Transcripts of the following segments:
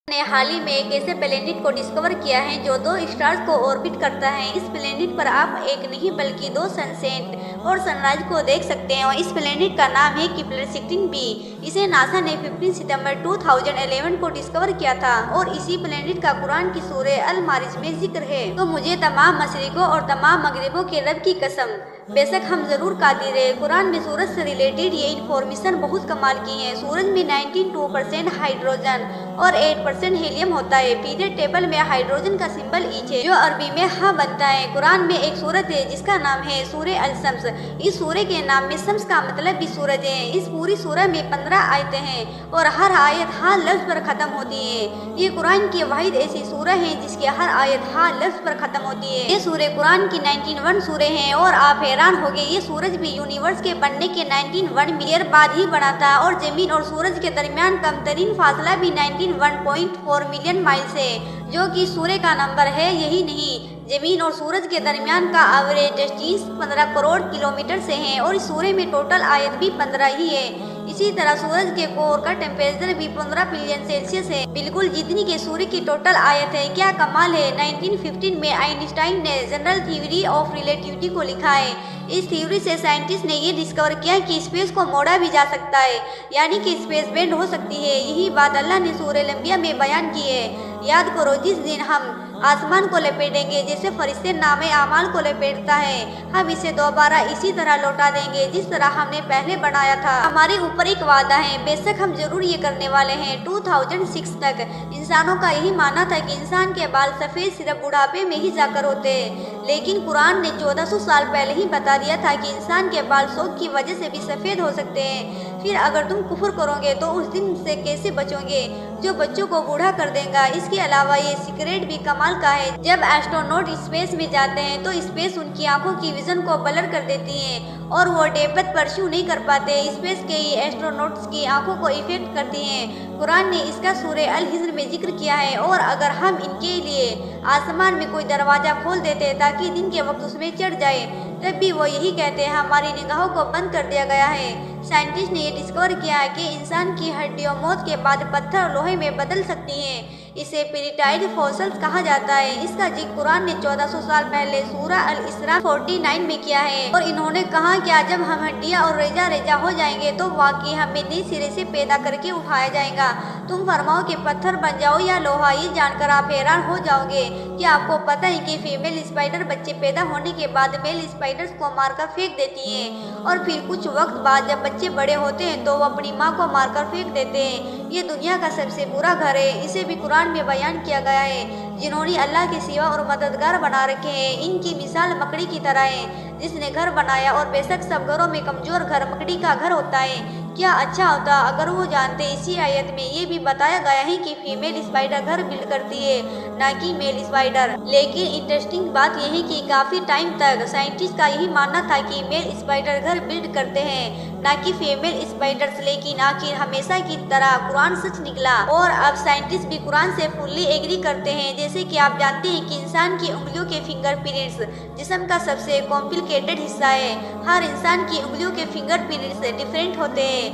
ने हाल ही में एक ऐसे प्लेनेट को डिस्कवर किया है जो 2 स्टार्स को ऑर्बिट करता है। इस प्लेनेट पर आप एक नहीं बल्कि 2 सनसेट और सनराइज को देख सकते हैं और इस प्लेनेट का नाम है केपलर 16b। इसे नासा ने 15 सितंबर 2011 को डिस्कवर किया था और इसी प्लेनेट का कुरान की सूरह अल मारिज में जिक्र है। तो मुझे तमाम मशरिकों और तमाम मगरिबों के रब की कसम, बेशक हम जरूर कादिर है। कुरान में सूरज से रिलेटेड ये इन्फॉर्मेशन बहुत कमाल की है। सूरज में 92% हाइड्रोजन और 8% हीलियम होता है। पीरियड टेबल में हाइड्रोजन का सिंबल ईच है जो अरबी में हा बनता है। कुरान में एक सूरत है जिसका नाम है सूरह अल शम्स। इस सूरह के नाम में शम्स का मतलब भी सूरज है। इस पूरी सूरह में 15 आयतें हैं और हर आयत हा लफ्ज पर खत्म होती है। ये कुरान की वाहिद ऐसी सूरह है जिसकी हर आयत हा लफ्ज पर खत्म होती है। ये सूरह कुरान की 91 सूरह हैं और आप हैरान हो गए, ये सूरज भी यूनिवर्स के बनने के 91 मिलियन बाद ही बना था और जमीन और सूरज के दरमियान कम तरीन फासला भी 91.4 मिलियन माइल्स है, जो कि सूरह का नंबर है। यही नहीं, जमीन और सूरज के दरमियान का एवरेज डिस्टेंस 15 करोड़ किलोमीटर से है और इस सूरह में टोटल आयत भी 15 ही है। इसी तरह सूरज के कोर का टेम्परेचर भी 15 बिलियन सेल्सियस है, बिल्कुल जितनी के सूर्य की टोटल आयत है। क्या कमाल है। 1915 में आइंस्टाइन ने जनरल थ्योरी ऑफ रिलेटिविटी को लिखा है। इस थ्योरी से साइंटिस्ट ने ये डिस्कवर किया कि स्पेस को मोड़ा भी जा सकता है, यानी कि स्पेस बेंड हो सकती है। यही बात अल्लाह ने सूरह अंबिया में बयान की है। याद करो, जिस दिन हम आसमान को लपेटेंगे जैसे फरिश्ते नामे आमाल को लपेटता है, हम इसे दोबारा इसी तरह लौटा देंगे जिस तरह हमने पहले बनाया था। हमारे ऊपर एक वादा है, बेशक हम जरूर ये करने वाले हैं। 2006 तक इंसानों का यही मानना था कि इंसान के बाल सफ़ेद सिर्फ बुढ़ापे में ही जाकर होते हैं, लेकिन कुरान ने 1400 साल पहले ही बता दिया था कि इंसान के बाल शौक की वजह से भी सफ़ेद हो सकते हैं। फिर अगर तुम कुफर करोगे तो उस दिन से कैसे बचोगे जो बच्चों को बूढ़ा कर देगा। इसके अलावा ये सीक्रेट भी कमाल का है। जब एस्ट्रोनॉट स्पेस में जाते हैं तो स्पेस उनकी आंखों की विजन को ब्लर कर देती है और वो डेप्थ परस्यू नहीं कर पाते। स्पेस के ही एस्ट्रोनॉट्स की आंखों को इफेक्ट करती हैं। कुरान ने इसका सूरह अल हिज्र में जिक्र किया है। और अगर हम इनके लिए आसमान में कोई दरवाजा खोल देते ताकि दिन के वक्त उसमें चढ़ जाए, तब भी वो यही कहते हैं हमारी निगाहों को बंद कर दिया गया है। साइंटिस्ट ने ये डिस्कवर किया है कि इंसान की हड्डियों मौत के बाद पत्थर और लोहे में बदल सकती हैं। इसे पेरिटाइड फॉसिल्स कहा जाता है। इसका जिक्र कुरान ने 1400 साल पहले सूरह अल इसरा 49 में किया है और इन्होंने कहा कि जब हम हड्डियां और रेजा रेजा हो जाएंगे तो वाकई हमें नए सिरे से पैदा करके उठाया जाएगा। तुम फरमाओ कि पत्थर बन जाओ या लोहा। ये जानकर आप हैरान हो जाओगे कि आपको पता है कि फीमेल स्पाइडर बच्चे पैदा होने के बाद मेल स्पाइडर्स को मारकर फेंक देती है और फिर कुछ वक्त बाद जब बच्चे बड़े होते हैं तो वो अपनी माँ को मारकर फेंक देते हैं। ये दुनिया का सबसे बुरा घर है। इसे भी कुरान में बयान किया गया है। जिन्होंने अल्लाह के सिवा और मददगार बना रखे हैं, इनकी मिसाल मकड़ी की तरह है जिसने घर बनाया। और बेशक सब घरों में कमजोर घर मकड़ी का घर होता है। क्या अच्छा होता अगर वो जानते। इसी आयत में ये भी बताया गया है कि फीमेल स्पाइडर घर बिल्ड करती है, ना कि मेल स्पाइडर। लेकिन इंटरेस्टिंग बात यह है कि काफी टाइम तक साइंटिस्ट का यही मानना था कि मेल स्पाइडर घर बिल्ड करते हैं, ना कि फीमेल स्पाइडर्स। लेकिन आखिर हमेशा की तरह कुरान सच निकला और अब साइंटिस्ट भी कुरान से फुल्ली एग्री करते हैं। जैसे कि आप जानते हैं कि इंसान की उंगलियों के फिंगरप्रिंट्स जिस्म का सबसे कॉम्प्लिकेटेड हिस्सा है। हर इंसान की उंगलियों के फिंगरप्रिंट्स डिफरेंट होते हैं।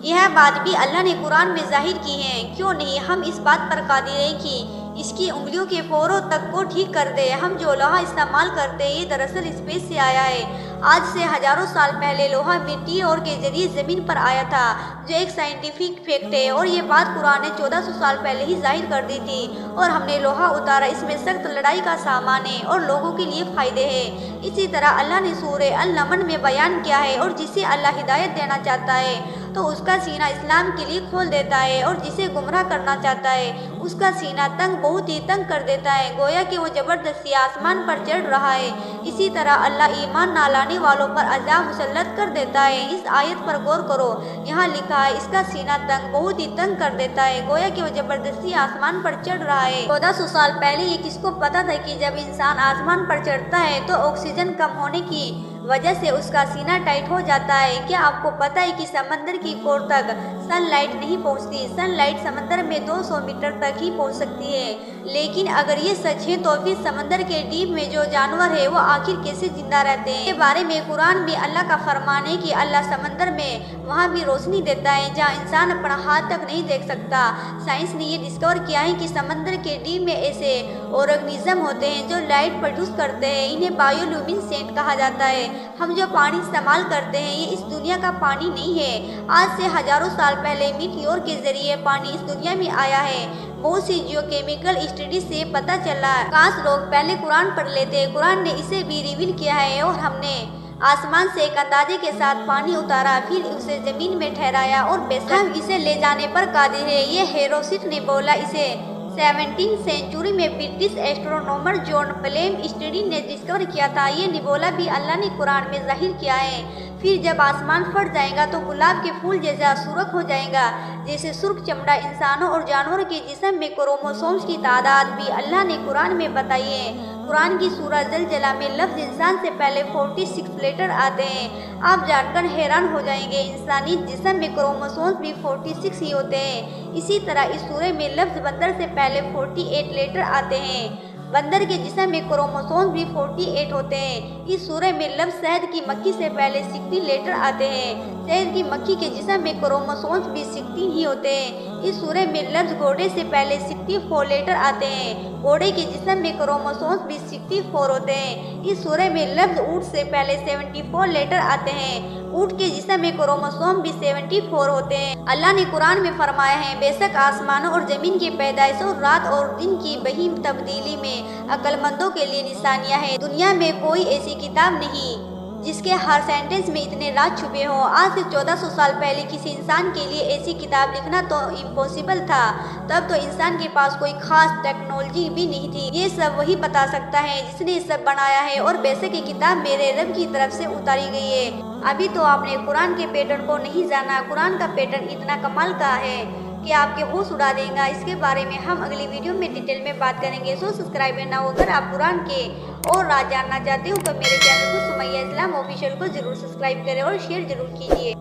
यह बात भी अल्लाह ने कुरान में जाहिर की है। क्यों नहीं हम इस बात पर कादिर हैं कि इसकी उंगलियों के पोरों तक को ठीक कर दे। हम जो लोहा इस्तेमाल करते हैं ये दरअसल स्पेस से आया है। आज से हजारों साल पहले लोहा मिट्टी और के जरिए जमीन पर आया था, जो एक साइंटिफिक फैक्ट है और ये बात कुरान ने 1400 साल पहले ही जाहिर कर दी थी। और हमने लोहा उतारा, इसमें सख्त लड़ाई का सामान है और लोगों के लिए फायदे हैं। इसी तरह अल्लाह ने सूरह अल नमल में बयान किया है। और जिसे अल्लाह हिदायत देना चाहता है तो उसका सीना इस्लाम के लिए खोल देता है और जिसे गुमराह करना चाहता है उसका सीना तंग बहुत ही तंग कर देता है, गोया कि वो जबरदस्ती आसमान पर चढ़ रहा है। इसी तरह अल्लाह ईमान ना लाने वालों पर अजाब मुसल्लत कर देता है। इस आयत पर गौर करो, यहाँ लिखा है इसका सीना तंग बहुत ही तंग कर देता है, गोया कि वो जबरदस्ती आसमान पर चढ़ रहा है। 1400 साल पहले ये किसको पता था कि जब इंसान आसमान पर चढ़ता है तो ऑक्सीजन कम होने की वजह से उसका सीना टाइट हो जाता है। क्या आपको पता है कि समंदर की कोर तक सन लाइट नहीं पहुंचती। सन लाइट समंदर में 200 मीटर तक ही पहुंच सकती है। लेकिन अगर ये सच है तो फिर समंदर के डीप में जो जानवर है वो आखिर कैसे जिंदा रहते हैं? के बारे में कुरान में अल्लाह का फरमान है कि अल्लाह समंदर में वहाँ भी रोशनी देता है जहाँ इंसान अपना हाथ तक नहीं देख सकता। साइंस ने ये डिस्कवर किया है कि समंदर के डीप में ऐसे ऑर्गेनिज्म होते हैं जो लाइट प्रोड्यूस करते हैं। इन्हें बायोल्यूमिनेसेंट कहा जाता है। हम जो पानी इस्तेमाल करते हैं ये इस दुनिया का पानी नहीं है। आज से हजारों साल पहले मीटियोर के जरिए पानी इस दुनिया में आया है। बहुत सी जियोकेमिकल स्टडीज से पता चला। काश लोग पहले कुरान पढ़ लेते। कुरान ने इसे भी रिवील किया है और हमने आसमान से एक अंदाजे के साथ पानी उतारा, फिर उसे जमीन में ठहराया और बेशक हम इसे ले जाने पर कादिर है। ये हेरोसिट ने बोला। इसे 17वीं सेंचुरी में ब्रिटिश एस्ट्रोनॉमर जॉन प्लेमस्टीड ने डिस्कवर किया था। ये निबोला भी अल्लाह ने कुरान में जाहिर किया है। फिर जब आसमान फट जाएगा तो गुलाब के फूल जैसा सुर्ख हो जाएगा। जैसे सुर्ख चमड़ा इंसानों और जानवरों के जिस्म में क्रोमोसोम्स की तादाद भी अल्लाह ने कुरान में बताई है। कुरान की सूरह ज़लज़ला में लफ्ज़ इंसान से पहले 46 लेटर आते हैं। आप जानकर हैरान हो जाएंगे, इंसानी जिस्म में क्रोमोसोम्स भी 46 ही होते हैं। इसी तरह इस सूरह में लफ्ज़ बंदर से पहले 48 लेटर आते हैं। बंदर के जिस्म में क्रोमोसोम्स भी 48 होते हैं। इस सूरह में लफ्ज़ शहद की मक्खी से पहले 60 लेटर आते हैं। शहद की मक्खी के जिस्म में क्रोमोसोम्स भी 60 ही होते हैं। इस सूरह में लफ्ज़ घोड़े से पहले 64 लेटर आते हैं। घोड़े के जिस्म में क्रोमोसोम्स भी 64 होते हैं। इस सूरह में लफ्ज़ ऊँट से पहले 74 लेटर आते हैं। ऊँट के जिस्म में क्रोमोसोम भी 74 होते हैं। अल्लाह ने कुरान में फरमाया है, बेशक आसमानों और ज़मीन की पैदाइश और रात और दिन की बहीम तब्दीली में अक्लमंदों के लिए निशानियाँ हैं। दुनिया में कोई ऐसी किताब नहीं जिसके हर सेंटेंस में इतने राज छुपे हो। आज से 1400 साल पहले किसी इंसान के लिए ऐसी किताब लिखना तो इम्पॉसिबल था। तब तो इंसान के पास कोई खास टेक्नोलॉजी भी नहीं थी। ये सब वही बता सकता है जिसने सब बनाया है। और बेशक ये किताब मेरे रब की तरफ से उतारी गई है। अभी तो आपने कुरान के पैटर्न को नहीं जाना। कुरान का पैटर्न इतना कमाल का है कि आपके होश उड़ा देगा। इसके बारे में हम अगली वीडियो में डिटेल में बात करेंगे। सो सब्सक्राइब करना हो। अगर आप कुरान के और राज जानना चाहते हो तो मेरे चैनल को सुमैया इस्लाम ऑफिशियल को जरूर सब्सक्राइब करें और शेयर जरूर कीजिए।